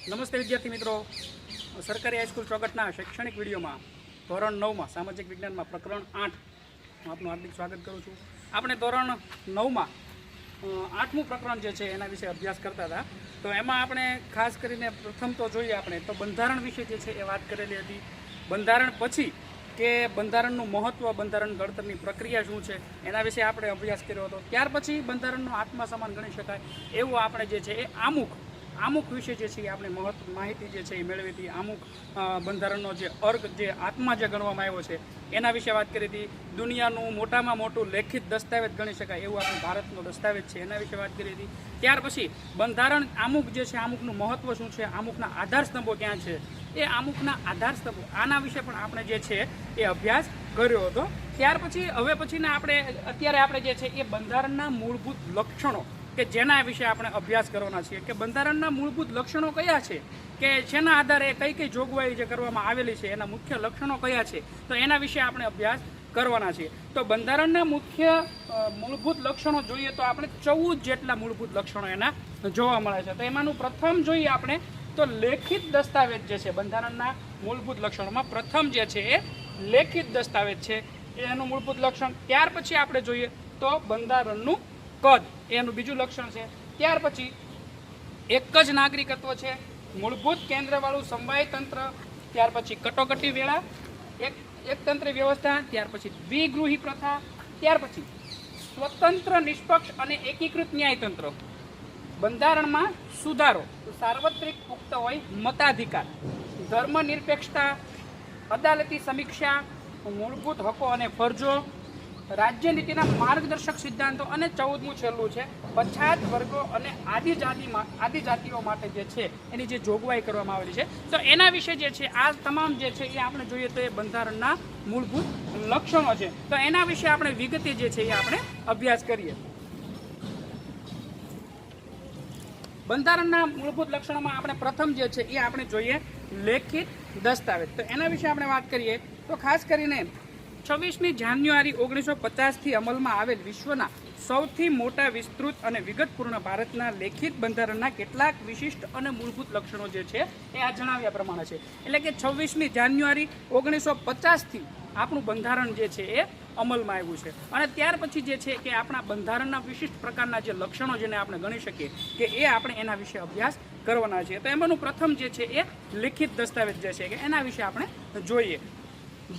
નમસ્તે વિદ્યાર્થી મિત્રો, સરકારી હાઈસ્કૂલ ચોગટના શૈક્ષણિક વિડીયોમાં ધોરણ 9માં સામાજિક વિજ્ઞાનમાં પ્રકરણ 8 આપનું હાર્દિક સ્વાગત કરું છું. આપણે ધોરણ 9માં 8મું પ્રકરણ જે છે એના વિશે અભ્યાસ કરતા હતા. તો એમાં આપણે ખાસ કરીને પ્રથમ તો જોઈએ આપણે તો બંધારણ વિશે જે છે એ વાત કરેલી હતી. બંધારણ પછી કે બંધારણનું મહત્ત્વ, બંધારણ ઘડતરની પ્રક્રિયા શું છે એના વિશે આપણે અભ્યાસ કર્યો હતો. ત્યાર પછી બંધારણનો આત્મા સમાન ગણી શકાય એવું આપણે જે છે એ આમુખ વિશે જે છે એ આપણે માહિતી જે છે એ મેળવી હતી. બંધારણનો જે અર્ગ, જે આત્મા જે ગણવામાં આવ્યો છે એના વિશે વાત કરી હતી. દુનિયાનું મોટામાં મોટું લેખિત દસ્તાવેજ ગણી શકાય એવું આપણું ભારતનો દસ્તાવેજ છે એના વિશે વાત કરી હતી. ત્યાર પછી બંધારણ આમુખ જે છે, આમુખનું મહત્ત્વ શું છે, આમુખના આધારસ્તંભો ક્યાં છે, એ આમુખના આધારસ્તંભો આના વિશે પણ આપણે જે છે એ અભ્યાસ કર્યો હતો. ત્યાર પછી હવે પછીના અત્યારે આપણે જે છે એ બંધારણના મૂળભૂત લક્ષણો કે જેના વિશે આપણે અભ્યાસ કરવાના છીએ કે બંધારણના મૂળભૂત લક્ષણો કયા છે, કે જેના આધારે કઈ કઈ જોગવાઈ જે કરવામાં આવેલી છે એના મુખ્ય લક્ષણો કયા છે, તો એના વિશે આપણે અભ્યાસ કરવાના છીએ. તો બંધારણના મુખ્ય મૂળભૂત લક્ષણો જોઈએ તો આપણે 14 જેટલા મૂળભૂત લક્ષણો એના જોવા મળે છે. તો એમાંનું પ્રથમ જોઈએ આપણે તો લેખિત દસ્તાવેજ જે છે. બંધારણના મૂળભૂત લક્ષણોમાં પ્રથમ જે છે એ લેખિત દસ્તાવેજ છે, એનું મૂળભૂત લક્ષણ. ત્યાર પછી આપણે જોઈએ તો બંધારણનું કદ, એનું બીજું લક્ષણ છે. ત્યાર પછી એક જ નાગરિકત્વ છે, મૂળભૂત કેન્દ્રવાળું સમવાય તંત્ર, ત્યાર પછી કટોકટી વેળા, એકતંત્ર વ્યવસ્થા, ત્યાર પછી દ્વિગૃહી પ્રથા, ત્યાર પછી સ્વતંત્ર, નિષ્પક્ષ અને એકીકૃત ન્યાયતંત્ર. બંધારણમાં સુધારો, સાર્વત્રિક પુખ્ત હોય મતાધિકાર, ધર્મનિરપેક્ષતા, અદાલતી સમીક્ષા, મૂળભૂત હકો અને ફરજો, રાજ્ય નીતિના માર્ગદર્શક સિદ્ધાંતો અને 14મું છેલ્લું છે પછાત વર્ગો અને આદિજાતિઓ માટે જે છે એની જે જોગવાઈ કરવામાં આવેલી છે. તો એના વિશે જે છે આ તમામ જે છે એ આપણે જોઈએ તો એ બંધારણના મૂળભૂત લક્ષણો છે. તો એના વિશે આપણે વિગતે જે છે એ આપણે અભ્યાસ કરીએ. બંધારણના મૂળભૂત લક્ષણોમાં આપણે પ્રથમ જે છે એ આપણે જોઈએ લેખિત દસ્તાવેજ. તો એના વિશે આપણે વાત કરીએ તો ખાસ કરીને 26મી જાન્યુઆરી 1950થી અમલમાં આવેલ વિશ્વના સૌથી મોટા, વિસ્તૃત અને વિગતપૂર્ણ ભારતના લેખિત બંધારણના કેટલાક વિશિષ્ટ અને મૂળભૂત લક્ષણો જે છે એ આ જણાવ્યા પ્રમાણે છે. એટલે કે 26મી જાન્યુઆરી 1950થી આપણું બંધારણ જે છે એ અમલમાં આવ્યું છે. અને ત્યાર પછી જે છે કે આપણા બંધારણના વિશિષ્ટ પ્રકારના જે લક્ષણો જેને આપણે ગણી શકીએ કે એ આપણે એના વિશે અભ્યાસ કરવાના છે. તો એમાંનું પ્રથમ જે છે એ લેખિત દસ્તાવેજ જે છે કે એના વિશે આપણે જોઈએ.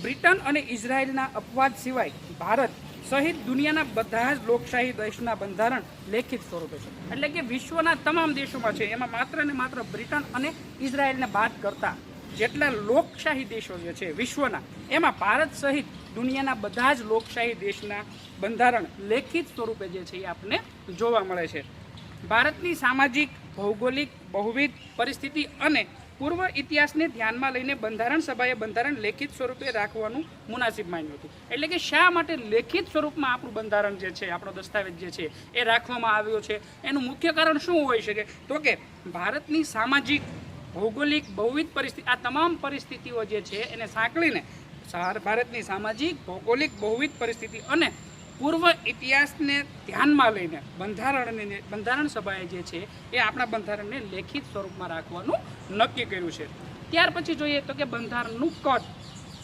બ્રિટન અને ઇઝરાયલના અપવાદ સિવાય ભારત સહિત દુનિયાના બધા જ લોકશાહી દેશના બંધારણ લેખિત સ્વરૂપે છે. એટલે કે વિશ્વના તમામ દેશોમાં છે, એમાં માત્ર ને માત્ર બ્રિટન અને ઇઝરાયલને બાદ કરતા જેટલા લોકશાહી દેશો જે છે વિશ્વના, એમાં ભારત સહિત દુનિયાના બધા જ લોકશાહી દેશના બંધારણ લેખિત સ્વરૂપે જે છે એ આપણને જોવા મળે છે. ભારતની સામાજિક, ભૌગોલિક, બહુવિધ પરિસ્થિતિ અને પૂર્વ ઇતિહાસને ધ્યાનમાં લઈને બંધારણ સભાએ બંધારણ લેખિત સ્વરૂપે રાખવાનું મુનાસિબ માન્યું હતું. એટલે કે શા માટે લેખિત સ્વરૂપમાં આપણું બંધારણ જે છે, આપણો દસ્તાવેજ જે છે એ રાખવામાં આવ્યો છે, એનું મુખ્ય કારણ શું હોઈ શકે? તો કે ભારતની સામાજિક, ભૌગોલિક, બહુવિધ પરિસ્થિતિ, આ તમામ પરિસ્થિતિઓ જે છે એને સાંકળીને ભારતની સામાજિક, ભૌગોલિક, બહુવિધ પરિસ્થિતિ અને પૂર્વ ઇતિહાસને ધ્યાનમાં લઈને બંધારણ સભાએ જે છે એ આપણા બંધારણને લેખિત સ્વરૂપમાં રાખવાનું નક્કી કર્યું છે. ત્યાર પછી જોઈએ તો કે બંધારણનું કદ.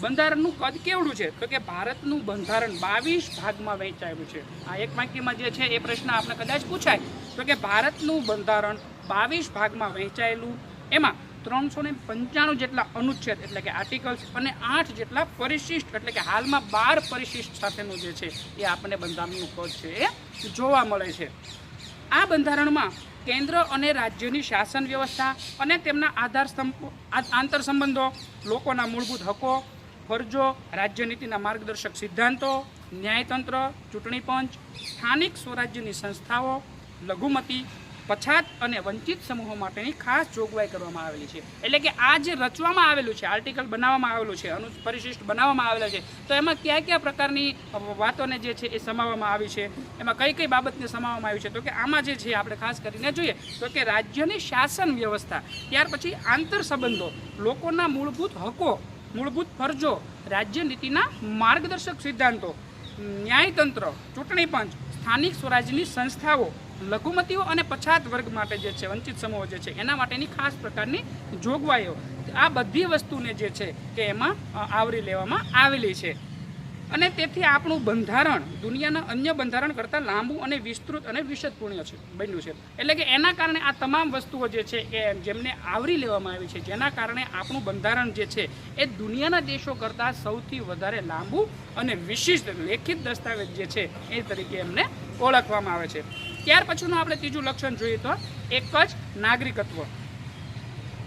બંધારણનું કદ કેવડું છે? તો કે ભારતનું બંધારણ 22 ભાગમાં વહેંચાયેલું છે. આ એક વાક્યમાં જે છે એ પ્રશ્ન આપણે કદાચ પૂછાય તો કે ભારતનું બંધારણ 22 ભાગમાં વહેંચાયેલું, એમાં 395 જેટલા અનુચ્છેદ એટલે કે આર્ટિકલ્સ અને 8 જેટલા પરિશિષ્ટ એટલે કે હાલમાં 12 પરિશિષ્ટ સાથેનું જે છે એ આપણને બંધારણનું કદ છે એ જોવા મળે છે. આ બંધારણમાં કેન્દ્ર અને રાજ્યની શાસન વ્યવસ્થા અને તેમના આંતર સંબંધો, લોકોના મૂળભૂત હકો, ફરજો, રાજ્યનીતિના માર્ગદર્શક સિદ્ધાંતો, ન્યાયતંત્ર, ચૂંટણી પંચ, સ્થાનિક સ્વરાજ્યની સંસ્થાઓ, લઘુમતી, પછાત અને વંચિત સમૂહો માટેની ખાસ જોગવાઈ કરવામાં આવેલી છે. એટલે કે આ જે રચવામાં આવેલું છે, આર્ટિકલ બનાવવામાં આવેલું છે, પરિશિષ્ટ બનાવવામાં આવેલા છે, તો એમાં કયા કયા પ્રકારની વાતોને જે છે એ સમાવવામાં આવી છે, એમાં કઈ કઈ બાબતને સમાવવામાં આવી છે? તો કે આમાં જે છે આપણે ખાસ કરીને જોઈએ તો કે રાજ્યની શાસન વ્યવસ્થા, ત્યાર પછી આંતર સંબંધો, લોકોના મૂળભૂત હકો, મૂળભૂત ફરજો, રાજ્ય નીતિના માર્ગદર્શક સિદ્ધાંતો, ન્યાયતંત્ર, ચૂંટણી પંચ, સ્થાનિક સ્વરાજ્યની સંસ્થાઓ, લઘુમતીઓ અને પછાત વર્ગ માટે જે છે, વંચિત સમૂહો જે છે એના માટેની ખાસ પ્રકારની જોગવાઈઓ, આ બધી વસ્તુને જે છે કે એમાં આવરી લેવામાં આવેલી છે. અને તેથી આપણું બંધારણ દુનિયાના અન્ય બંધારણ કરતાં લાંબુ અને વિસ્તૃત અને વિશદપૂર્ણ છે બન્યું છે. એટલે કે એના કારણે આ તમામ વસ્તુઓ જે છે એ જેમને આવરી લેવામાં આવી છે, જેના કારણે આપણું બંધારણ જે છે એ દુનિયાના દેશો કરતાં સૌથી વધારે લાંબુ અને વિશિષ્ટ લેખિત દસ્તાવેજ જે છે એ તરીકે એમને ઓળખવામાં આવે છે. ત્યાર પછીનું આપણે ત્રીજું લક્ષણ જોઈએ તો એક જ નાગરિકત્વ.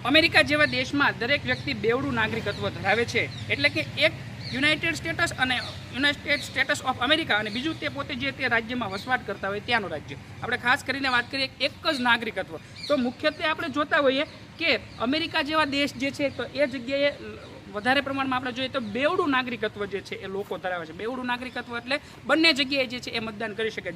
અમેરિકા જેવા દેશમાં દરેક વ્યક્તિ બેવડું નાગરિકત્વ ધરાવે છે. એટલે કે એક યુનાઇટેડ સ્ટેટ્સ અને યુનાઇટેડ સ્ટેટ્સ ઓફ અમેરિકા અને બીજું તે પોતે જે તે રાજ્યમાં વસવાટ કરતા હોય ત્યાંનું રાજ્ય. આપણે ખાસ કરીને વાત કરીએ એક જ નાગરિકત્વ, તો મુખ્યત્વે આપણે જોતા હોઈએ કે અમેરિકા જેવા દેશ જે છે તો એ જગ્યાએ વધારે પ્રમાણમાં આપણે જોઈએ તો બેવડું નાગરિકત્વ જે છે એ લોકો ધરાવે છે. બેવડું નાગરિકત્વ એટલે બંને જગ્યાએ જે છે એ મતદાન કરી શકે.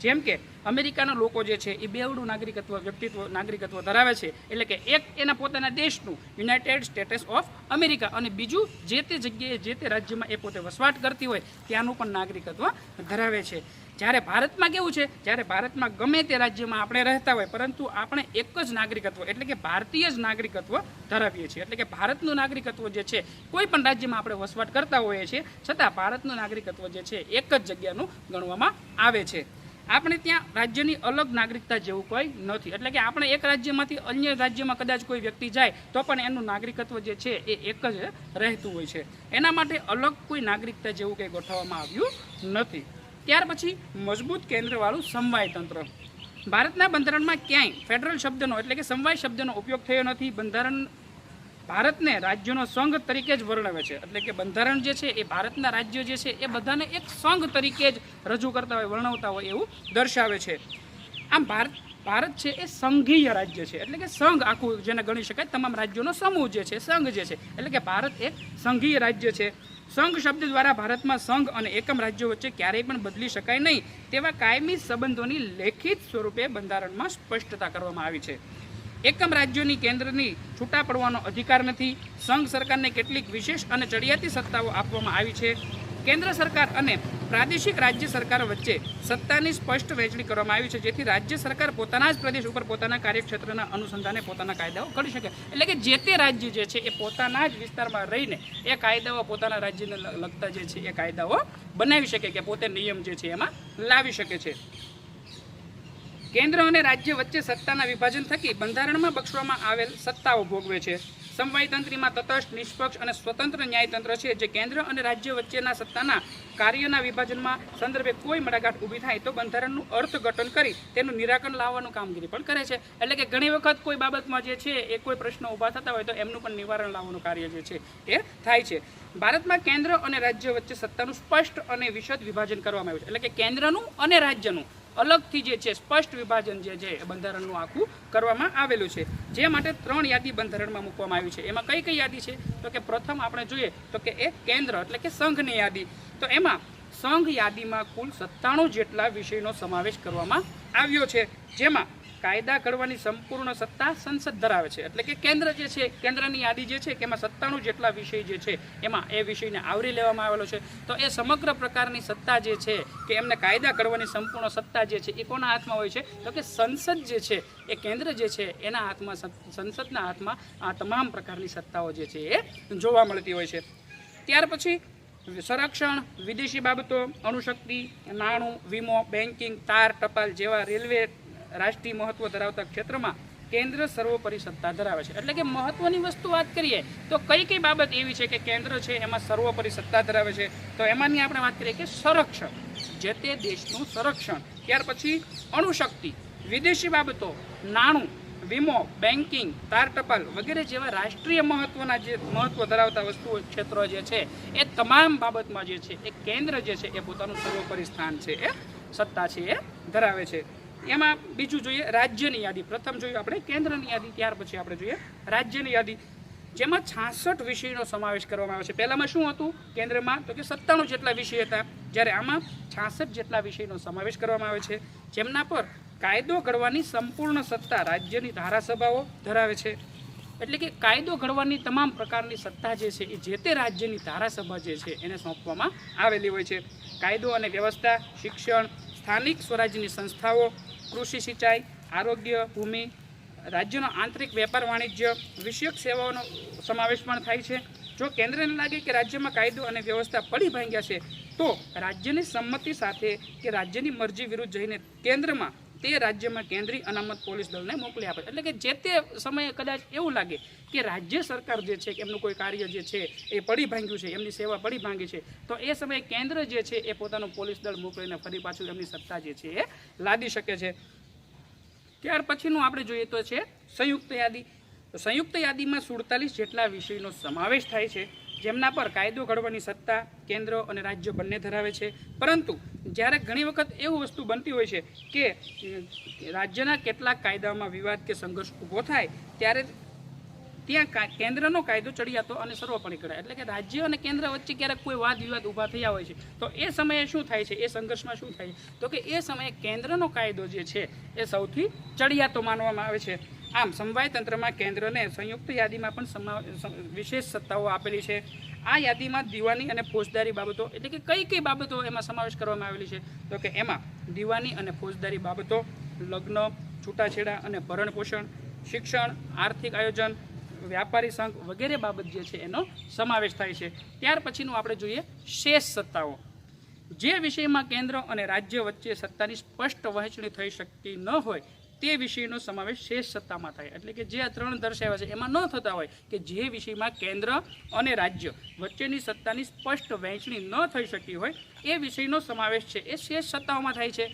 જેમ કે અમેરિકાના લોકો જે છે એ બેવડું નાગરિકત્વ ધરાવે છે. એટલે કે એક એના પોતાના દેશનું યુનાઇટેડ સ્ટેટ્સ ઓફ અમેરિકા અને બીજું જે તે જગ્યાએ જે તે રાજ્યમાં એ પોતે વસવાટ કરતી હોય ત્યાંનું પણ નાગરિકત્વ ધરાવે છે. જ્યારે ભારતમાં કેવું છે, જ્યારે ભારતમાં ગમે તે રાજ્યમાં આપણે રહેતા હોય પરંતુ આપણે એક જ નાગરિકત્વ એટલે કે ભારતીય જ નાગરિકત્વ ધરાવીએ છીએ. એટલે કે ભારતનું નાગરિકત્વ જે છે કોઈ પણ રાજ્યમાં આપણે વસવાટ કરતા હોઈએ છીએ છતાં ભારતનું નાગરિકત્વ જે છે એક જ જગ્યાનું ગણવામાં આવે છે. આપણે ત્યાં રાજ્યની અલગ નાગરિકતા જેવું કોઈ નથી. એટલે કે આપણે એક રાજ્યમાંથી અન્ય રાજ્યમાં કદાચ કોઈ વ્યક્તિ જાય તો પણ એનું નાગરિકત્વ જે છે એ એક જ રહેતું હોય છે. એના માટે અલગ કોઈ નાગરિકતા જેવું કંઈ ગોઠવવામાં આવ્યું નથી. ત્યાર પછી મજબૂત કેન્દ્રવાળું સમવાય તંત્ર. ભારતના બંધારણમાં ક્યાંય ફેડરલ શબ્દનો એટલે કે સમવાય શબ્દનો ઉપયોગ થયો નથી. બંધારણ ભારતને રાજ્યોનો સંઘ તરીકે જ વર્ણવે છે. એટલે કે બંધારણ જે છે એ ભારતના રાજ્યો જે છે એ બધાને એક સંઘ તરીકે જ રજૂ કરતા હોય, વર્ણવતા હોય એવું દર્શાવે છે. આમ ભારત છે એ સંઘીય રાજ્ય છે. એટલે કે સંઘ આખું જેને ગણી શકાય, તમામ રાજ્યોનો સમૂહ જે છે સંઘ જે છે. એટલે કે ભારત એક સંઘીય રાજ્ય છે. સંઘ શબ્દ દ્વારા ભારતમાં સંઘ અને એકમ રાજ્યો વચ્ચે ક્યારેય પણ બદલી શકાય નહીં તેવા કાયમી સંબંધોની લેખિત સ્વરૂપે બંધારણમાં સ્પષ્ટતા કરવામાં આવી છે. એકમ રાજ્યોની કેન્દ્રની છૂટા પડવાનો અધિકાર નથી. સંઘ સરકારને કેટલીક વિશેષ અને ચડિયાતી સત્તાઓ આપવામાં આવી છે. કેન્દ્ર સરકાર અને પ્રાદેશિક રાજ્ય સરકાર વચ્ચે સત્તાની સ્પષ્ટ વહેંચણી કરવામાં આવી છે, જેથી રાજ્ય સરકાર પોતાના જ પ્રદેશ ઉપર પોતાના કાર્યક્ષેત્રના અનુસંધાને પોતાના કાયદાઓ ઘડી શકે. એટલે કે જે તે રાજ્ય જે છે એ પોતાના જ વિસ્તારમાં રહીને એ કાયદાઓ પોતાના રાજ્યને લગતા જે છે એ કાયદાઓ બનાવી શકે કે પોતે નિયમ જે છે એમાં લાવી શકે છે. કેન્દ્ર અને રાજ્ય વચ્ચે સત્તાના વિભાજન થકી બંધારણમાં બક્ષવામાં આવેલ સત્તાઓ ભોગવે છે. સમવાય તંત્રમાં તટસ્થ, નિષ્પક્ષ અને સ્વતંત્ર ન્યાયતંત્ર છે, જે કેન્દ્ર અને રાજ્ય વચ્ચેના સત્તાના કાર્યના વિભાજનમાં સંદર્ભે કોઈ મડાગાંઠ ઊભી થાય તો બંધારણનું અર્થઘટન કરી તેનું નિરાકરણ લાવવાનું કામગીરી પણ કરે છે. એટલે કે ઘણી વખત કોઈ બાબતમાં જે છે એ કોઈ પ્રશ્નો ઊભા થતા હોય તો એમનું પણ નિવારણ લાવવાનું કાર્ય જે છે એ થાય છે. ભારતમાં કેન્દ્ર અને રાજ્ય વચ્ચે સત્તાનું સ્પષ્ટ અને વિશદ વિભાજન કરવામાં આવ્યું છે. એટલે કે કેન્દ્રનું અને રાજ્યનું અલગથી જે છે સ્પષ્ટ વિભાજન જે છે એ બંધારણનું આખું કરવામાં આવેલું છે. જે માટે 3 યાદી બંધારણમાં મૂકવામાં આવી છે. એમાં કઈ કઈ યાદી છે તો કે પ્રથમ આપણે જોઈએ તો કે એ કેન્દ્ર એટલે કે સંઘની યાદી. તો એમાં સંઘ યાદીમાં કુલ 97 જેટલા વિષયનો સમાવેશ કરવામાં આવ્યો છે, જેમાં કાયદા ઘડવાની સંપૂર્ણ સત્તા સંસદ ધરાવે છે. એટલે કે કેન્દ્ર જે છે, કેન્દ્રની યાદી જે છે કે એમાં 97 જેટલા વિષય જે છે એમાં એ વિષયને આવરી લેવામાં આવેલો છે. તો એ સમગ્ર પ્રકારની સત્તા જે છે કે એમને કાયદા ઘડવાની સંપૂર્ણ સત્તા જે છે એ કોના હાથમાં હોય છે તો કે સંસદ જે છે એ કેન્દ્ર જે છે એના હાથમાં, સંસદના હાથમાં આ તમામ પ્રકારની સત્તાઓ જે છે એ જોવા મળતી હોય છે. ત્યાર પછી સંરક્ષણ, વિદેશી બાબતો, અણુશક્તિ, નાણું, વીમો, બેન્કિંગ, તાર, ટપાલ જેવા રેલવે રાષ્ટ્રીય મહત્વ ધરાવતા ક્ષેત્રમાં કેન્દ્ર સર્વોપરી સત્તા ધરાવે છે. એટલે કે મહત્વની વસ્તુ વાત કરીએ તો કઈ કઈ બાબત એવી છે કે કેન્દ્ર છે એમાં સર્વોપરી સત્તા ધરાવે છે, તો એમાંની આપણે વાત કરીએ કે સંરક્ષણ, જે તે દેશનું સંરક્ષણ. ત્યાર પછી અણુશક્તિ, વિદેશી બાબતો, નાણું, વીમો, બેન્કિંગ, તાર ટપાલ વગેરે જેવા રાષ્ટ્રીય મહત્વ ધરાવતા વસ્તુઓ ક્ષેત્રો જે છે એ તમામ બાબતમાં જે છે એ કેન્દ્ર જે છે એ પોતાનું સર્વોપરી સ્થાન છે એ સત્તા છે એ ધરાવે છે. એમાં બીજું જોઈએ રાજ્યની યાદી. પ્રથમ જોયું આપણે કેન્દ્રની યાદી, ત્યાર પછી આપણે જોઈએ રાજ્યની યાદી, જેમાં 66 વિષયનો સમાવેશ કરવામાં આવે છે. પહેલામાં શું હતું કેન્દ્રમાં તો કે 97 જેટલા વિષય હતા, જ્યારે આમાં 66 જેટલા વિષયનો સમાવેશ કરવામાં આવે છે, જેમના પર કાયદો ઘડવાની સંપૂર્ણ સત્તા રાજ્યની ધારાસભાઓ ધરાવે છે. એટલે કે કાયદો ઘડવાની તમામ પ્રકારની સત્તા જે છે એ જે તે રાજ્યની ધારાસભા જે છે એને સોંપવામાં આવેલી હોય છે. કાયદો અને વ્યવસ્થા, શિક્ષણ, સ્થાનિક સ્વરાજ્યની સંસ્થાઓ, કૃષિ સિંચાઈ, આરોગ્ય, ભૂમિ, રાજ્યનો આંતરિક વેપાર વાણિજ્ય વિષયક સેવાઓનો સમાવેશ પણ થાય છે. જો કેન્દ્રને લાગે કે રાજ્યમાં કાયદો અને વ્યવસ્થા પડી ભાંગ્યા છે તો રાજ્યની સંમતિ સાથે કે રાજ્યની મરજી વિરુદ્ધ જઈને કેન્દ્રમાં તે રાજ્યમાં કેન્દ્રીય અનામત પોલીસ દળને મોકલી આપે. એટલે કે જે તે સમયે કદાચ એવું લાગે કે રાજ્ય સરકાર જે છે એમનું કોઈ કાર્ય જે છે એ પડી ભાંગ્યું છે, એમની સેવા પડી ભાંગી છે, તો એ સમયે કેન્દ્ર જે છે એ પોતાનું પોલીસ દળ મોકલીને ફરી પાછું એમની સત્તા જે છે એ લાદી શકે છે. ત્યાર પછીનું આપણે જોઈએ તો છે સંયુક્ત યાદી. તો સંયુક્ત યાદીમાં 47 જેટલા વિષયનો સમાવેશ થાય છે, જેમના પર કાયદો ઘડવાની સત્તા કેન્દ્ર અને રાજ્ય બંને ધરાવે છે. પરંતુ જ્યારે ઘણી વખત એવું વસ્તુ બનતી હોય છે કે રાજ્યના કેટલાક કાયદામાં વિવાદ કે સંઘર્ષ ઊભો થાય ત્યારે ત્યાં કેન્દ્રનો કાયદો ચડિયાતો અને સર્વોપરી કરાય. એટલે કે રાજ્ય અને કેન્દ્ર વચ્ચે ક્યારેક કોઈ વાદ વિવાદ ઊભા થયા હોય છે તો એ સમયે શું થાય છે, એ સંઘર્ષમાં શું થાય છે તો કે એ સમયે કેન્દ્રનો કાયદો જે છે એ સૌથી ચડિયાતો માનવામાં આવે છે. આમ સમવાય તંત્રમાં કેન્દ્રને સંયુક્ત યાદીમાં પણ વિશેષ સત્તાઓ આપેલી છે. આ યાદીમાં દીવાની અને ફોજદારી બાબતો એટલે કે કઈ કઈ બાબતો એમાં સમાવેશ કરવામાં આવેલી છે તો કે એમાં દીવાની અને ફોજદારી બાબતો, લગ્ન, છૂટાછેડા અને ભરણ પોષણ, શિક્ષણ, આર્થિક આયોજન, વ્યાપારી સંઘ વગેરે બાબત જે છે એનો સમાવેશ થાય છે. ત્યાર પછીનું આપણે જોઈએ શેષ સત્તાઓ. જે વિષયમાં કેન્દ્ર અને રાજ્ય વચ્ચે સત્તાની સ્પષ્ટ વહેંચણી થઈ શકતી ન હોય તે વિષયનો સમાવેશ શેષ સત્તામાં થાય. એટલે કે જે આ ત્રણ દર્શાવ્યા છે એમાં ન થતા હોય કે જે વિષયમાં કેન્દ્ર અને રાજ્ય વચ્ચેની સત્તાની સ્પષ્ટ વહેંચણી ન થઈ શકી હોય એ વિષયનો સમાવેશ છે એ શેષ સત્તાઓમાં થાય છે.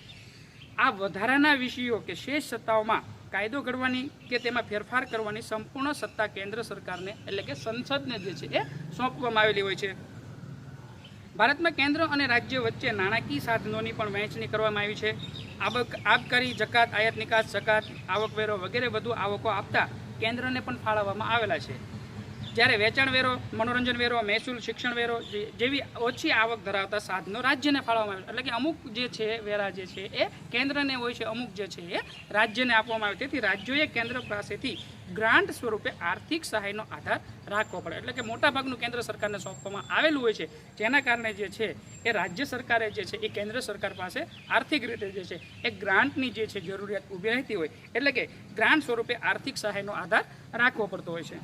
આ વધારાના વિષયો કે શેષ સત્તાઓમાં કાયદો ઘડવાની કે તેમાં ફેરફાર કરવાની સંપૂર્ણ સત્તા કેન્દ્ર સરકારને એટલે કે સંસદને જે છે એ સોંપવામાં આવેલી હોય છે. ભારતમાં કેન્દ્ર અને રાજ્ય વચ્ચે નાણાકીય સાધનોની પણ વહેંચણી કરવામાં આવી છે. આબકારી, જકાત, આયાત નિકાસ, જકાત, આવકવેરો વગેરે વધુ આવકો આપતા કેન્દ્રને પણ ફાળવવામાં આવેલા છે. જ્યારે વેચાણ વેરો, મનોરંજન વેરો, મહેસૂલ, શિક્ષણ વેરો જેવી ઓછી આવક ધરાવતા સાધનો રાજ્યને ફાળવવામાં આવે. એટલે કે અમુક જે છે વેરા જે છે એ કેન્દ્રને હોય છે, અમુક જે છે એ રાજ્યને આપવામાં આવે. તેથી રાજ્યોએ કેન્દ્ર પાસેથી ગ્રાન્ટ સ્વરૂપે આર્થિક સહાયનો આધાર રાખવો પડે. એટલે કે મોટાભાગનું કેન્દ્ર સરકારને સોંપવામાં આવેલું હોય છે, જેના કારણે જે છે એ રાજ્ય સરકારે જે છે એ કેન્દ્ર સરકાર પાસે આર્થિક રીતે જે છે એ ગ્રાન્ટની જે છે જરૂરિયાત ઊભી રહેતી હોય એટલે કે ગ્રાન્ટ સ્વરૂપે આર્થિક સહાયનો આધાર રાખવો પડતો હોય છે.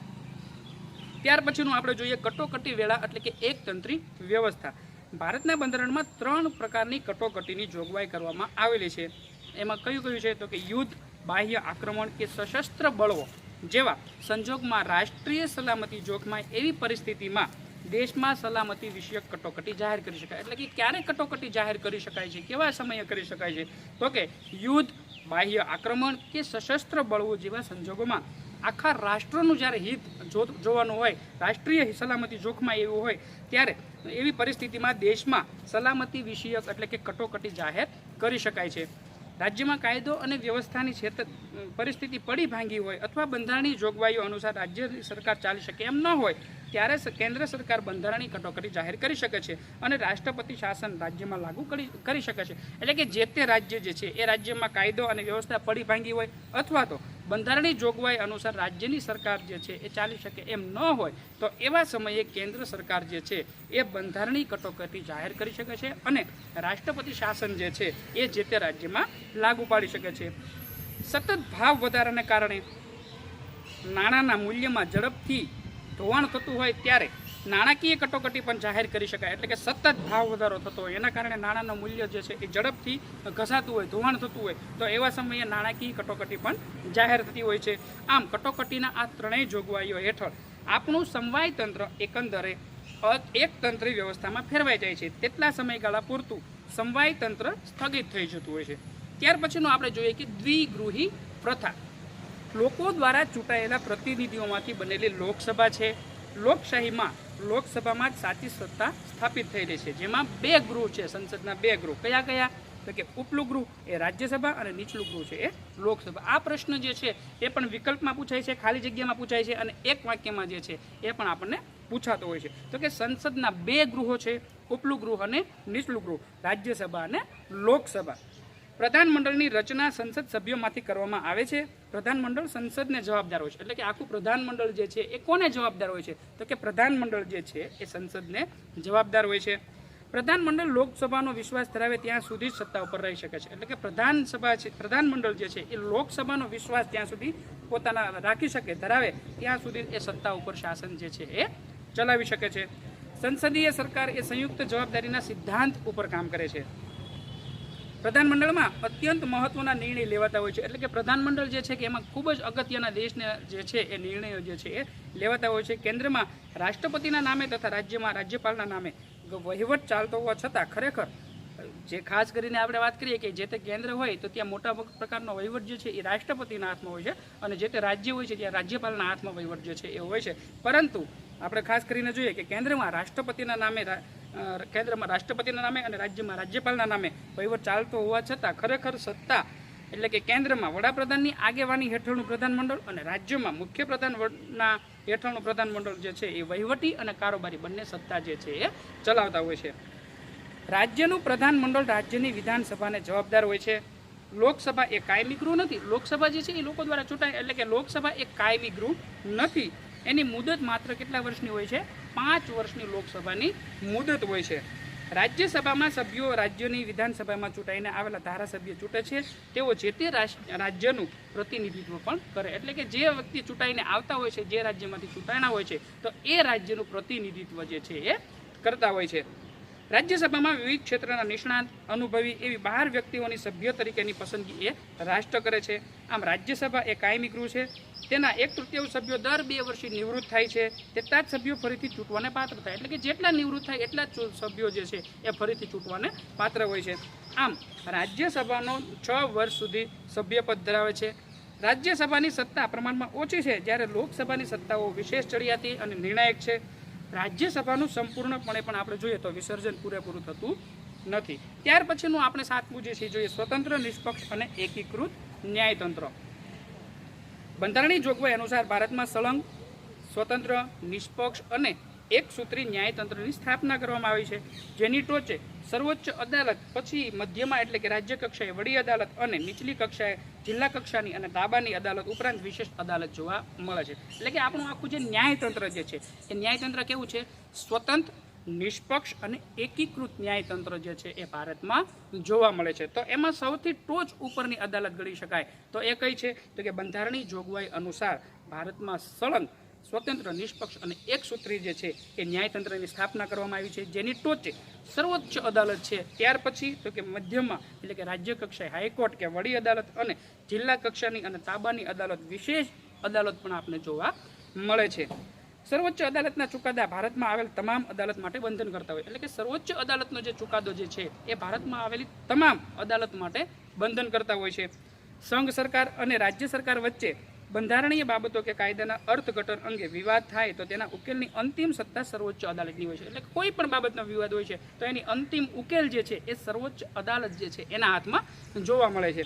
ત્યાર પછીનું આપણે જોઈએ કટોકટી વેળા એટલે કે એકતંત્રી વ્યવસ્થા. ભારતના બંધારણમાં 3 પ્રકારની કટોકટીની જોગવાઈ કરવામાં આવેલી છે. એમાં કયું છે તો કે યુદ્ધ, બાહ્ય આક્રમણ કે સશસ્ત્ર બળવો જેવા સંજોગમાં રાષ્ટ્રીય સલામતી જોખમાય એવી પરિસ્થિતિમાં દેશમાં સલામતી વિષયક કટોકટી જાહેર કરી શકાય. એટલે કે ક્યારે કટોકટી જાહેર કરી શકાય છે, કેવા સમયે કરી શકાય છે તો કે યુદ્ધ, બાહ્ય આક્રમણ કે સશસ્ત્ર બળવો જેવા સંજોગોમાં આખા રાષ્ટ્રનું જ્યારે હિત જોવાનું હોય, રાષ્ટ્રીય સલામતી જોખમાં એવું હોય ત્યારે એવી પરિસ્થિતિમાં દેશમાં સલામતી વિષયક એટલે કે કટોકટી જાહેર કરી શકાય છે. રાજ્યમાં કાયદો અને વ્યવસ્થાની પરિસ્થિતિ પડી ભાંગી હોય અથવા બંધારણીય જોગવાઈઓ અનુસાર રાજ્યની સરકાર ચાલી શકે એમ ન હોય ત્યારે કેન્દ્ર સરકાર બંધારણીય કટોકટી જાહેર કરી શકે છે અને રાષ્ટ્રપતિ શાસન રાજ્યમાં લાગુ કરી શકે છે. એટલે કે જે તે રાજ્ય જે છે એ રાજ્યમાં કાયદો અને વ્યવસ્થા પડી ભાંગી હોય અથવા તો બંધારણીય જોગવાઈ અનુસાર રાજ્યની સરકાર જે છે એ ચાલી શકે એમ ન હોય તો એવા સમયે કેન્દ્ર સરકાર જે છે એ બંધારણીય કટોકટી જાહેર કરી શકે છે અને રાષ્ટ્રપતિ શાસન જે છે એ જે તે રાજ્યમાં લાગુ પાડી શકે છે. સતત ભાવ વધારાને કારણે નાણાંના મૂલ્યમાં ઝડપથી ધોવાણ થતું હોય ત્યારે નાણાકીય કટોકટી પણ જાહેર કરી શકાય. એટલે કે સતત ભાવ વધારો થતો હોય એના કારણે નાણાંનું મૂલ્ય જે છે એ ઝડપથી ઘસાતું હોય, ધોવાણ થતું હોય તો એવા સમયે નાણાકીય કટોકટી પણ જાહેર થતી હોય છે. આમ કટોકટીના આ ત્રણેય જોગવાઈઓ હેઠળ આપણું સમવાય તંત્ર એકંદરે એકતંત્રી વ્યવસ્થામાં ફેરવાઈ જાય છે. તેટલા સમયગાળા પૂરતું સમવાય તંત્ર સ્થગિત થઈ જતું હોય છે. ત્યાર પછીનું આપણે જોઈએ કે દ્વિગૃહી પ્રથા. લોકો દ્વારા ચૂંટાયેલા પ્રતિનિધિઓમાંથી બનેલી લોકસભા છે. લોકસભામાં જ સાચી સત્તા સ્થાપિત થયેલી છે, જેમાં 2 ગૃહ છે, સંસદના 2 ગૃહ. કયા તો કે ઉપલું ગૃહ એ રાજ્યસભા અને નીચલું ગૃહ છે એ લોકસભા. આ પ્રશ્ન જે છે એ પણ વિકલ્પમાં પૂછાય છે, ખાલી જગ્યામાં પૂછાય છે અને એક વાક્યમાં જે છે એ પણ આપણને પૂછાતો હોય છે. તો કે સંસદના 2 ગૃહો છે, ઉપલું ગૃહ અને નીચલું ગૃહ, રાજ્યસભા અને લોકસભા. પ્રધાનમંડળની રચના સંસદ સભ્યોમાંથી કરવામાં આવે છે. પ્રધાનમંડળ સંસદને જવાબદાર હોય છે. એટલે કે આખું પ્રધાનમંડળ જે છે એ કોને જવાબદાર હોય છે તો કે પ્રધાનમંડળ જે છે એ સંસદને જવાબદાર હોય છે. પ્રધાનમંડળ લોકસભાનો વિશ્વાસ ધરાવે ત્યાં સુધી જ સત્તા ઉપર રહી શકે છે. એટલે કે પ્રધાનમંડળ જે છે એ લોકસભાનો વિશ્વાસ ત્યાં સુધી પોતાના રાખી શકે, ધરાવે ત્યાં સુધી એ સત્તા ઉપર શાસન જે છે એ ચલાવી શકે છે. સંસદીય સરકાર એ સંયુક્ત જવાબદારીના સિદ્ધાંત ઉપર કામ કરે છે. પ્રધાનમંડળમાં અત્યંત મહત્વના નિર્ણય લેવાતા હોય છે. એટલે કે પ્રધાનમંડળ જે છે કે એમાં ખૂબ જ અગત્યના દેશના જે છે એ નિર્ણયો જે છે એ લેવાતા હોય છે. કેન્દ્રમાં રાષ્ટ્રપતિના નામે તથા રાજ્યમાં રાજ્યપાલના નામે વહીવટ ચાલતો હોવા છતાં ખરેખર જે ખાસ કરીને આપણે વાત કરીએ કે જે તે કેન્દ્ર હોય તો ત્યાં મોટા પ્રકારનો વહીવટ જે છે એ રાષ્ટ્રપતિના હાથમાં હોય છે અને જે તે રાજ્ય હોય છે ત્યાં રાજ્યપાલના હાથમાં વહીવટ જે છે એ હોય છે. પરંતુ આપણે ખાસ કરીને જોઈએ કે કેન્દ્રમાં રાષ્ટ્રપતિના નામે અને રાજ્યમાં રાજ્યપાલના નામે વહીવટ ચાલતો હોવા છતાં ખરેખર સત્તા એટલે કે કેન્દ્રમાં વડાપ્રધાનની આગેવાની હેઠળનું પ્રધાનમંડળ અને રાજ્યમાં મુખ્યપ્રધાનના હેઠળનું પ્રધાનમંડળ જે છે એ વહીવટી અને કારોબારી બંને સત્તા જે છે એ ચલાવતા હોય છે. રાજ્યનું પ્રધાનમંડળ રાજ્યની વિધાનસભાને જવાબદાર હોય છે. લોકસભા એ કાયમી ગૃહ નથી. લોકસભા જે છે એ લોકો દ્વારા ચૂંટાય, એટલે કે લોકસભા એ કાયમી ગૃહ નથી. એની મુદત માત્ર કેટલા વર્ષની હોય છે? 5 વર્ષની લોકસભાની મુદત હોય છે. રાજ્યસભામાં સભ્યો રાજ્યોની વિધાનસભામાં ચૂંટાઈને આવેલા ધારાસભ્ય ચૂંટે છે. તેઓ જે તે રાજ્યનું પ્રતિનિધિત્વ પણ કરે. એટલે કે જે વ્યક્તિ ચૂંટાઈને આવતા હોય છે, જે રાજ્યમાંથી ચૂંટાણા હોય છે, તો એ રાજ્યનું પ્રતિનિધિત્વ જે છે એ કરતા હોય છે. રાજ્યસભામાં વિવિધ ક્ષેત્રના નિષ્ણાત અનુભવી એવી 12 વ્યક્તિઓની સભ્ય તરીકેની પસંદગી એ રાષ્ટ્ર કરે છે. આમ રાજ્યસભા એ કાયમી ગૃહ છે. તેના 1/3 સભ્યો દર 2 વર્ષે નિવૃત્ત થાય છે. તેટલા જ સભ્યો ફરીથી ચૂંટવાને પાત્ર થાય. એટલે કે જેટલા નિવૃત્ત થાય એટલા જ સભ્યો જે છે એ ફરીથી ચૂંટવાને પાત્ર હોય છે. આમ રાજ્યસભાનો 6 વર્ષ સુધી સભ્યપદ ધરાવે છે. રાજ્યસભાની સત્તા પ્રમાણમાં ઓછી છે, જ્યારે લોકસભાની સત્તાઓ વિશેષ ચડિયાતી અને નિર્ણાયક છે. રાજ્યસભાનું સંપૂર્ણપણે પણ આપણે જોઈએ તો વિસર્જન પૂરેપૂરું થતું નથી. ત્યાર પછીનું આપણે 7મું જે છે જોઈએ સ્વતંત્ર, નિષ્પક્ષ અને એકીકૃત ન્યાયતંત્ર. બંધારણીય જોગવાઈ અનુસાર ભારતમાં સળંગ, સ્વતંત્ર, નિષ્પક્ષ અને એકસૂત્રી ન્યાયતંત્રની સ્થાપના કરવામાં આવી છે, જેની ટોચે સર્વોચ્ચ અદાલત, પછી મધ્યમાં એટલે કે રાજ્ય કક્ષાએ વડી અદાલત અને નીચલી કક્ષાએ જિલ્લા કક્ષાની અને તાબાની અદાલત ઉપરાંત વિશેષ અદાલત જોવા મળે છે. એટલે કે આપણું આખું જે ન્યાયતંત્ર જે છે એ ન્યાયતંત્ર કેવું છે? સ્વતંત્ર, નિષ્પક્ષ અને એકીકૃત ન્યાયતંત્ર જે છે એ ભારતમાં જોવા મળે છે. તો એમાં સૌથી ટોચ ઉપરની અદાલત ગણી શકાય તો એ કઈ છે? તો કે બંધારણીય જોગવાઈ અનુસાર ભારતમાં સળંગ, સ્વતંત્ર, નિષ્પક્ષ અને એકસૂત્રી જે છે એ ન્યાયતંત્રની સ્થાપના કરવામાં આવી છે, જેની ટોચે સર્વોચ્ચ અદાલત છે. ત્યાર પછી તો કે મધ્યમાં એટલે કે રાજ્ય કક્ષાએ હાઈકોર્ટ કે વડી અદાલત અને જિલ્લા કક્ષાની અને તાબાની અદાલત, વિશેષ અદાલત પણ આપણે જોવા મળે છે. સર્વોચ્ચ અદાલતના ચુકાદા ભારતમાં આવેલ તમામ અદાલત માટે બંધન કરતા હોય. એટલે કે સર્વોચ્ચ અદાલતનો જે ચુકાદો જે છે એ ભારતમાં આવેલી તમામ અદાલત માટે બંધન કરતા હોય છે. સંઘ સરકાર અને રાજ્ય સરકાર વચ્ચે બંધારણીય બાબતો કે કાયદાના અર્થઘટન અંગે વિવાદ થાય તો તેના ઉકેલની અંતિમ સત્તા સર્વોચ્ચ અદાલતની હોય છે. એટલે કોઈ પણ બાબતનો વિવાદ હોય છે તો એની અંતિમ ઉકેલ જે છે એ સર્વોચ્ચ અદાલત જે છે એના હાથમાં જોવા મળે છે.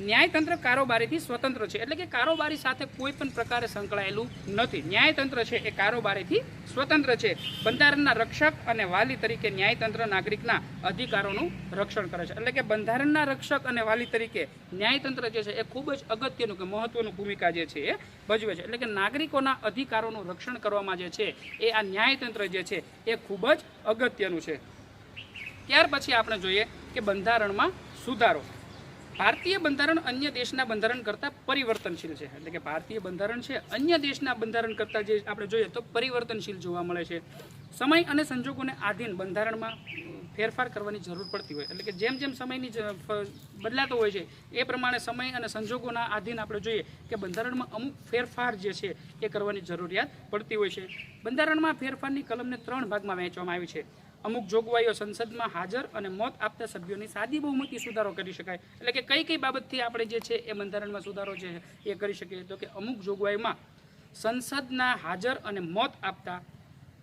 ન્યાયતંત્ર કારોબારીથી સ્વતંત્ર છે. એટલે કે કારોબારી સાથે કોઈ પણ પ્રકારે સંકળાયેલું નથી. ન્યાયતંત્ર છે એ કારોબારીથી સ્વતંત્ર છે. બંધારણના રક્ષક અને વાલી તરીકે ન્યાયતંત્ર નાગરિકના અધિકારોનું રક્ષણ કરે છે. એટલે કે બંધારણના રક્ષક અને વાલી તરીકે ન્યાયતંત્ર જે છે એ ખૂબ જ અગત્યનું કે મહત્વનું ભૂમિકા જે છે એ ભજવે છે. એટલે કે નાગરિકોના અધિકારોનું રક્ષણ કરવામાં જે છે એ આ ન્યાયતંત્ર જે છે એ ખૂબ જ અગત્યનું છે. ત્યાર પછી આપણે જોઈએ કે બંધારણમાં સુધારો. ભારતીય બંધારણ અન્ય દેશના બંધારણ કરતાં પરિવર્તનશીલ છે. એટલે કે ભારતીય બંધારણ છે અન્ય દેશના બંધારણ કરતાં જે આપણે જોઈએ તો પરિવર્તનશીલ જોવા મળે છે. સમય અને સંજોગોને આધીન બંધારણમાં ફેરફાર કરવાની જરૂર પડતી હોય. એટલે કે જેમ જેમ સમયની બદલાતો હોય છે એ પ્રમાણે સમય અને સંજોગોના આધીન આપણે જોઈએ કે બંધારણમાં અમુક ફેરફાર જે છે એ કરવાની જરૂરિયાત પડતી હોય છે. બંધારણમાં ફેરફારની કલમને 3 ભાગમાં વહેંચવામાં આવી છે. અમુક જોગવાઈઓ સંસદમાં હાજર અને મત આપતા સભ્યોની સાદી બહુમતી સુધારો કરી શકાય. એટલે કે કઈ કઈ બાબતથી આપણે જે છે એ બંધારણમાં સુધારો છે એ કરી શકીએ તો કે અમુક જોગવાઈમાં સંસદના હાજર અને મત આપતા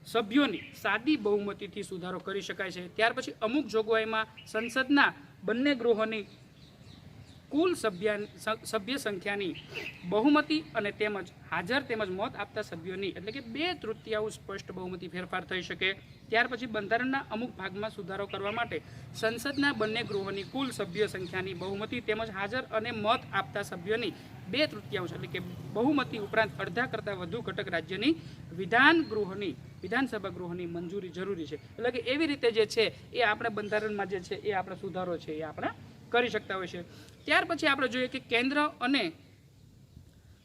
સભ્યોની સાદી બહુમતીથી સુધારો કરી શકાય છે. ત્યાર પછી અમુક જોગવાઈમાં સંસદના બંને ગૃહોની કુલ સભ્ય સંખ્યાની બહુમતી અને તેમજ હાજર તેમજ મત આપતા સભ્યોની એટલે કે 2/3 સ્પષ્ટ બહુમતી ફેરફાર થઈ શકે. ત્યાર પછી બંધારણના અમુક ભાગમાં સુધારો કરવા માટે સંસદના બંને ગૃહોની કુલ સભ્ય સંખ્યાની બહુમતી તેમજ હાજર અને મત આપતા સભ્યોની 2/3 એટલે કે બહુમતી ઉપરાંત અડધા કરતાં વધુ ઘટક રાજ્યની વિધાનસભા ગૃહની મંજૂરી જરૂરી છે. એટલે કે એવી રીતે જે છે એ આપણે બંધારણમાં જે છે એ આપણે સુધારો છે એ આપણે કરી શકતા હોય છે. ત્યાર પછી આપણે જોઈએ કે કેન્દ્ર અને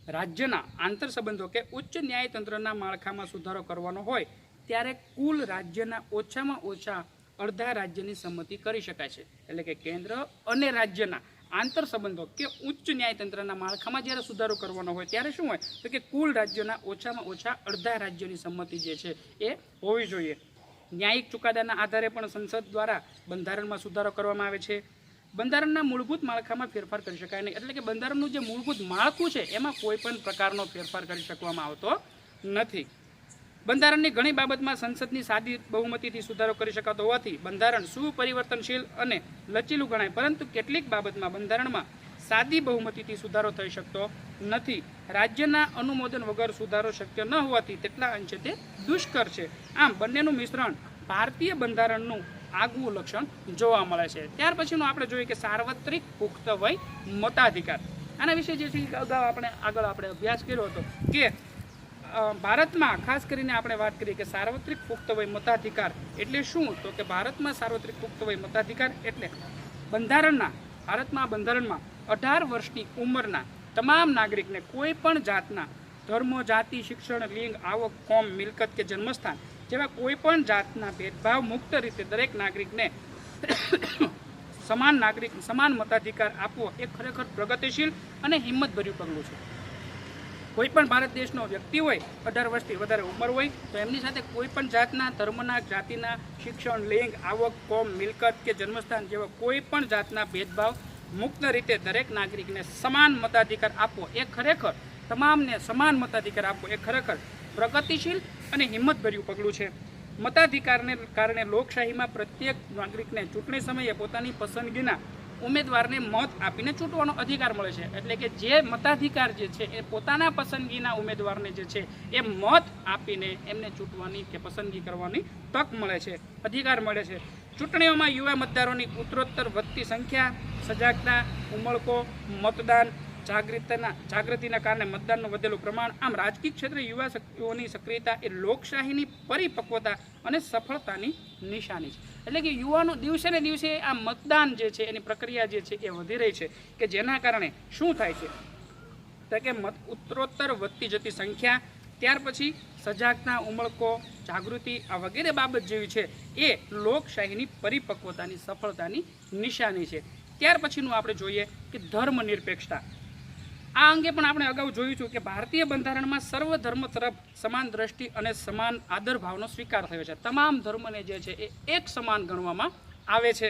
રાજ્યના આંતર સંબંધો કે ઉચ્ચ ન્યાયતંત્રના માળખામાં સુધારો કરવાનો હોય ત્યારે કુલ રાજ્યના ઓછામાં ઓછા અડધા રાજ્યની સંમતિ કરી શકાય છે. એટલે કે કેન્દ્ર અને રાજ્યના આંતર સંબંધો કે ઉચ્ચ ન્યાયતંત્રના માળખામાં જ્યારે સુધારો કરવાનો હોય ત્યારે શું હોય તો કે કુલ રાજ્યોના ઓછામાં ઓછા અડધા રાજ્યોની સંમતિ જે છે એ હોવી જોઈએ. ન્યાયિક ચુકાદાના આધારે પણ સંસદ દ્વારા બંધારણમાં સુધારો કરવામાં આવે છે. બંધારણના મૂળભૂત માળખામાં ફેરફાર કરી શકાય નહીં. એટલે કે બંધારણનું જે મૂળભૂત માળખું છે એમાં કોઈ પણ પ્રકારનો ફેરફાર કરી શકવામાં આવતો નથી. બંધારણની ઘણી બાબતમાં સંસદની સાદી બહુમતીથી સુધારો કરી શકાતો હોવાથી બંધારણ સુપરિવર્તનશીલ અને લચીલું ગણાય, પરંતુ કેટલીક બાબતમાં બંધારણમાં સાદી બહુમતીથી સુધારો થઈ શકતો નથી. રાજ્યના અનુમોદન વગર સુધારો શક્ય ન હોવાથી તેટલા અંશે તે દુષ્કર છે. આમ બંનેનું મિશ્રણ ભારતીય બંધારણનું આગવું લક્ષણ જોવા મળે છે. ત્યાર પછીનું આપણે જોઈએ કે સાર્વત્રિક પુખ્ત વય મતાધિકાર. આના વિશે જે છે અગાઉ આગળ આપણે અભ્યાસ કર્યો હતો કે ભારતમાં ખાસ કરીને આપણે વાત કરીએ કે સાર્વત્રિક પુખ્ત વય મતાધિકાર એટલે શું, તો કે ભારતમાં સાર્વત્રિક પુખ્ત વય મતાધિકાર એટલે ભારતમાં બંધારણમાં 18 વર્ષની ઉંમરના તમામ નાગરિકને કોઈ પણ જાતના ધર્મ, જાતિ, શિક્ષણ, લિંગ, આવક, કોમ, મિલકત કે જન્મસ્થાન જેવા કોઈ પણ જાતના ભેદભાવ મુક્ત રીતે દરેક નાગરિકને સમાન મતાધિકાર આપવો એ ખરેખર પ્રગતિશીલ અને હિંમતભર્યું પગલું છે. કોઈ પણ ભારત દેશનો વ્યક્તિ હોય, 18 વર્ષથી વધારે ઉંમર હોય તો એમની સાથે કોઈ પણ જાતના ધર્મના, જાતિના, શિક્ષણ, લિંગ, આવક, કોમ, મિલકત કે જન્મસ્થાન જેવા કોઈ પણ જાતના ભેદભાવ મુક્ત રીતે દરેક નાગરિકને સમાન મતાધિકાર આપવો એ ખરેખર તમામને સમાન મતાધિકાર આપવો એ ખરેખર પ્રગતિશીલ અને હિંમતભર્યું પગલું છે. મતાધિકારને કારણે લોકશાહીમાં પ્રત્યેક નાગરિકને ચૂંટણી સમયે પોતાની પસંદગીના ઉમેદવારને મત આપીને ચૂંટવાનો અધિકાર મળે છે. એટલે કે જે મતાધિકાર જે છે એ પોતાના પસંદગીના ઉમેદવારને જે છે એ મત આપીને એમને ચૂંટવાની કે પસંદગી કરવાની તક મળે છે, અધિકાર મળે છે. ચૂંટણીઓમાં યુવા મતદારોની ઉત્તરોત્તર વધતી સંખ્યા, સજાગતા, ઉમળકો, મતદાન જાગૃતિના કારણે મતદાનનું વધેલું પ્રમાણ, આમ રાજકીય ક્ષેત્રે યુવા શક્તિઓની સક્રિયતા એ લોકશાહીની પરિપક્વતા અને સફળતાની નિશાની છે. એટલે કે યુવાનો દિવસે ને દિવસે આ મતદાન જે છે એની પ્રક્રિયા જે છે એ વધી રહી છે કે જેના કારણે શું થાય છે તો કે ઉત્તરોત્તર વધતી જતી સંખ્યા, ત્યાર પછી સજાગતા, ઉમળકો, જાગૃતિ આ વગેરે બાબત જેવી છે એ લોકશાહીની પરિપક્વતાની સફળતાની નિશાની છે. ત્યાર પછીનું આપણે જોઈએ કે ધર્મનિરપેક્ષતા. આ અંગે પણ આપણે અગાઉ જોયું છું કે ભારતીય બંધારણમાં સર્વ ધર્મ તરફ સમાન દ્રષ્ટિ અને સમાન આદર ભાવનો સ્વીકાર થયો છે. તમામ ધર્મને જે છે એ એક સમાન ગણવામાં આવે છે.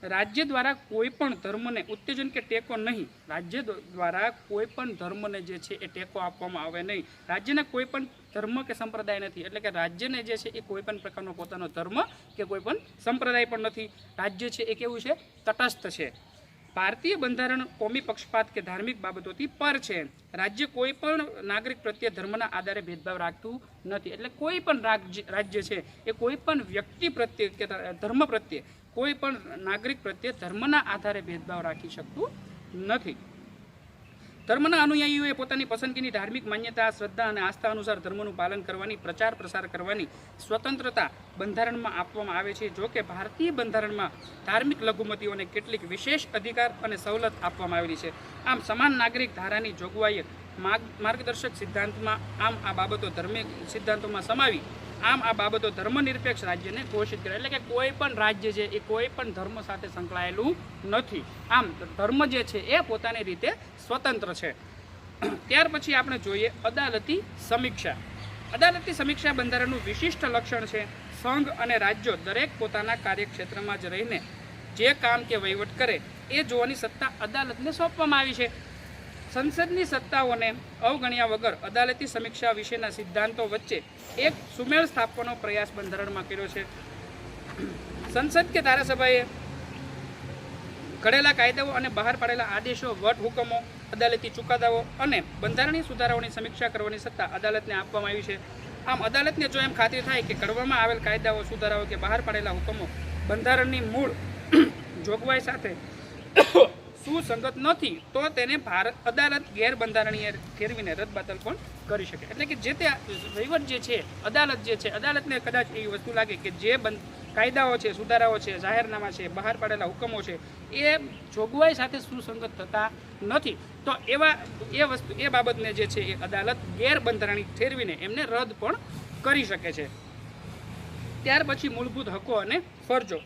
રાજ્ય દ્વારા કોઈ પણ ધર્મને ઉત્તેજન કે ટેકો નહીં. રાજ્ય દ્વારા કોઈ પણ ધર્મને જે છે એ ટેકો આપવામાં આવે નહીં. રાજ્યને કોઈ પણ ધર્મ કે સંપ્રદાય નથી. એટલે કે રાજ્યને જે છે એ કોઈ પણ પ્રકારનો પોતાનો ધર્મ કે કોઈ પણ સંપ્રદાય પણ નથી. રાજ્ય છે એ કેવું છે? તટસ્થ છે. ભારતીય બંધારણ કોમી પક્ષપાત કે ધાર્મિક બાબતોથી પર છે. રાજ્ય કોઈ પણ નાગરિક પ્રત્યે ધર્મના આધારે ભેદભાવ રાખતું નથી. એટલે કોઈ પણ રાજ્ય છે એ કોઈ પણ વ્યક્તિ પ્રત્યે કે ધર્મ પ્રત્યે કોઈ પણ નાગરિક પ્રત્યે ધર્મના આધારે ભેદભાવ રાખી શકતું નથી. ધર્મના અનુયાયીઓએ પોતાની પસંદગીની ધાર્મિક માન્યતા, શ્રદ્ધા અને આસ્થા અનુસાર ધર્મનું પાલન કરવાની, પ્રચાર પ્રસાર કરવાની સ્વતંત્રતા બંધારણમાં આપવામાં આવે છે. જો કે ભારતીય બંધારણમાં ધાર્મિક લઘુમતીઓને કેટલીક વિશેષ અધિકાર અને સવલત આપવામાં આવેલી છે. આમ સમાન નાગરિક ધારાની જોગવાઈએ માર્ગદર્શક સિદ્ધાંતમાં આ બાબતો ધાર્મિક સિદ્ધાંતોમાં સમાવી આ બાબતો ધર્મનિરપેક્ષ રાજ્યને ઘોષિત કરે. એટલે કે કોઈ પણ રાજ્ય છે એ કોઈ પણ ધર્મ સાથે સંકળાયેલું નથી. આમ ધર્મ જે છે એ પોતાની રીતે સ્વતંત્ર છે. ત્યાર પછી આપણે જોઈએ અદાલતી સમીક્ષા. અદાલતી સમીક્ષા બંધારણનું વિશિષ્ટ લક્ષણ છે. સંઘ અને રાજ્યો દરેક પોતાના કાર્યક્ષેત્રમાં જ રહીને જે કામ કે વહીવટ કરે એ જોવાની સત્તા અદાલતને સોંપવામાં આવી છે. સંસદની સત્તાઓને અવગણ્યા વગર અદાલતી સમીક્ષા વિશેના સિદ્ધાંતો વચ્ચે એક સુમેળ સ્થાપવાનો પ્રયાસ બંધારણમાં કર્યો છે. સંસદ કે ધારાસભાએ ઘડેલા કાયદાઓ અને બહાર પાડેલા આદેશો, વટ હુકમો, અદાલતી ચુકાદાઓ અને બંધારણીય સુધારાઓની સમીક્ષા કરવાની સત્તા અદાલતને આપવામાં આવી છે. આમ અદાલતને જો એમ ખાતરી થાય કે ઘડવામાં આવેલ કાયદાઓ, સુધારાઓ કે બહાર પાડેલા હુકમો બંધારણની મૂળ જોગવાઈ સાથે સુસંગત નથી તો તેને અદાલત ગેરબંધારણીય ઠેરવીને રદબાતલ પણ કરી શકે. એટલે કે જે તે વહીવટ જે છે, અદાલત જે છે, અદાલતને કદાચ એવી વસ્તુ લાગે કે જે કાયદાઓ છે, સુધારાઓ છે, જાહેરનામા છે, બહાર પાડેલા હુકમો છે એ જોગવાઈ સાથે સુસંગત થતા નથી, તો એ બાબતને જે છે એ અદાલત ગેરબંધારણીય ઠેરવીને એમને રદ પણ કરી શકે છે. ત્યાર પછી મૂળભૂત હકો અને ફરજો.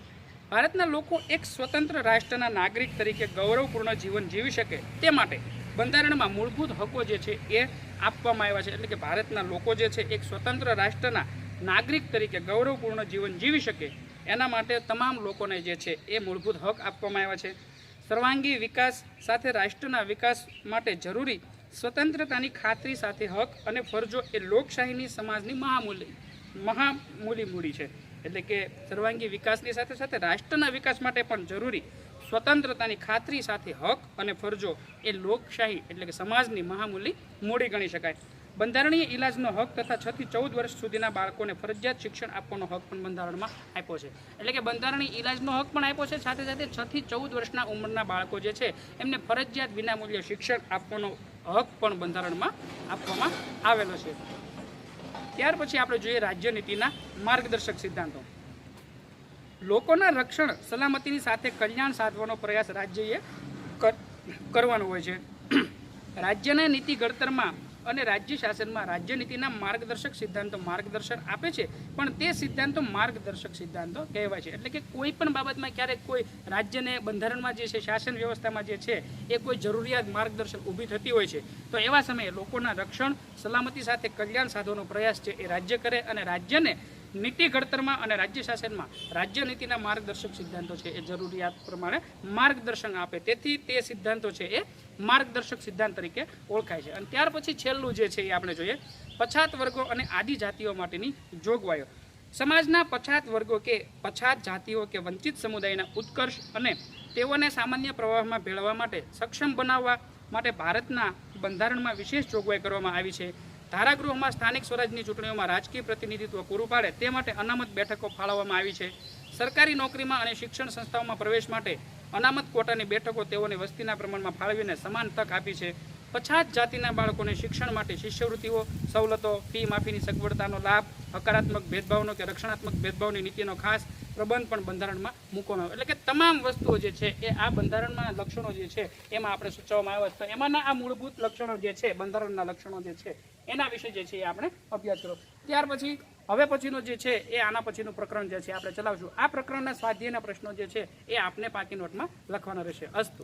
ભારતના લોકો એક સ્વતંત્ર રાષ્ટ્રના નાગરિક તરીકે ગૌરવપૂર્ણ જીવન જીવી શકે તે માટે બંધારણમાં મૂળભૂત હકો જે છે એ આપવામાં આવ્યા છે. એટલે કે ભારતના લોકો જે છે એક સ્વતંત્ર રાષ્ટ્રના નાગરિક તરીકે ગૌરવપૂર્ણ જીવન જીવી શકે એના માટે તમામ લોકોને જે છે એ મૂળભૂત હક આપવામાં આવ્યા છે. સર્વાંગી વિકાસ સાથે રાષ્ટ્રના વિકાસ માટે જરૂરી સ્વતંત્રતાની ખાતરી સાથે હક અને ફરજો એ લોકશાહીની સમાજની મહામૂલી મૂડી છે. એટલે કે સર્વાંગી વિકાસની સાથે સાથે રાષ્ટ્રના વિકાસ માટે પણ જરૂરી સ્વતંત્રતાની ખાતરી સાથે હક અને ફરજો એ લોકશાહી એટલે કે સમાજની મહામૂલી મૂડી ગણી શકાય. બંધારણીય ઇલાજનો હક તથા 6 થી 14 વર્ષ સુધીના બાળકોને ફરજિયાત શિક્ષણ આપવાનો હક પણ બંધારણમાં આપ્યો છે. એટલે કે બંધારણીય ઇલાજનો હક પણ આપ્યો છે, સાથે સાથે 6 થી 14 વર્ષના ઉંમરના બાળકો જે છે એમને ફરજિયાત વિનામૂલ્યે શિક્ષણ આપવાનો હક પણ બંધારણમાં આપવામાં આવેલો છે. ત્યાર પછી આપણે જોઈએ રાજ્યનીતિના માર્ગદર્શક સિદ્ધાંતો. લોકોના રક્ષણ સલામતીની સાથે કલ્યાણ સાધવાનો પ્રયાસ રાજ્યએ કરવાનો હોય છે. રાજ્યના નીતિ ઘડતરમાં અને રાજ્ય શાસનમાં રાજ્યનીતિના માર્ગદર્શક સિદ્ધાંતો માર્ગદર્શન આપે છે, પણ તે સિદ્ધાંતો માર્ગદર્શક સિદ્ધાંતો કહેવાય છે. એટલે કે કોઈ પણ બાબતમાં ક્યારેક કોઈ રાજ્યને બંધારણમાં જે છે, શાસન વ્યવસ્થામાં જે છે એ કોઈ જરૂરિયાત માર્ગદર્શન ઊભી થતી હોય છે, તો એવા સમયે લોકોના રક્ષણ સલામતી સાથે કલ્યાણ સાધવાનો પ્રયાસ છે એ રાજ્ય કરે અને રાજ્યને નીતિ ઘડતરમાં અને રાજ્ય શાસનમાં રાજ્યનીતિના માર્ગદર્શક સિદ્ધાંતો છે એ જરૂરિયાત પ્રમાણે માર્ગદર્શન આપે. તેથી તે સિદ્ધાંતો છે એ માર્ગદર્શક સિદ્ધાંત તરીકે ઓળખાય છે. અને ત્યાર પછી છેલ્લું જે છે એ આપણે જોઈએ પછાત વર્ગો અને આદિજાતિઓ માટેની જોગવાઈઓ. સમાજના પછાત વર્ગો કે પછાત જાતિઓ કે વંચિત સમુદાયના ઉત્કર્ષ અને તેઓને સામાન્ય પ્રવાહમાં ભેળવવા માટે સક્ષમ બનાવવા માટે ભારતના બંધારણમાં વિશેષ જોગવાઈ કરવામાં આવી છે. ધારાગૃહમાં સ્થાનિક સ્વરાજની ચૂંટણીઓમાં રાજકીય પ્રતિનિધિત્વ પૂરું પાડે તે માટે અનામત બેઠકો ફાળવવામાં આવી છે. સરકારી નોકરીમાં અને શિક્ષણ સંસ્થાઓમાં પ્રવેશ માટે અનામત કોટાની બેઠકો તેઓને વસ્તીના પ્રમાણમાં ફાળવીને સમાન તક આપી છે. પછાત જાતિના બાળકોને શિક્ષણ માટે શિષ્યવૃત્તિઓ, સવલતો, ફી માફીની સગવડતાનો લાભ, હકારાત્મક ભેદભાવનો કે રક્ષણાત્મક ભેદભાવની નીતિનો ખાસ પ્રબંધ પણ બંધારણમાં મૂકવામાં આવ્યો. એટલે કે તમામ વસ્તુઓ જે છે એ આ બંધારણના લક્ષણો જે છે એમાં આપણે સૂચવવામાં આવ્યા છે. તો એમાંના આ મૂળભૂત લક્ષણો જે છે, બંધારણના લક્ષણો જે છે એના વિશે જે છે એ આપણે અભ્યાસ કરો. ત્યાર પછી હવે પછીનો જે છે એ આના પછીનું પ્રકરણ જે છે આપણે ચલાવશું. આ પ્રકરણના સ્વાધ્યાયના પ્રશ્નો જે છે એ આપને પાકી નોટમાં લખવાના રહેશે. અસ્તુ.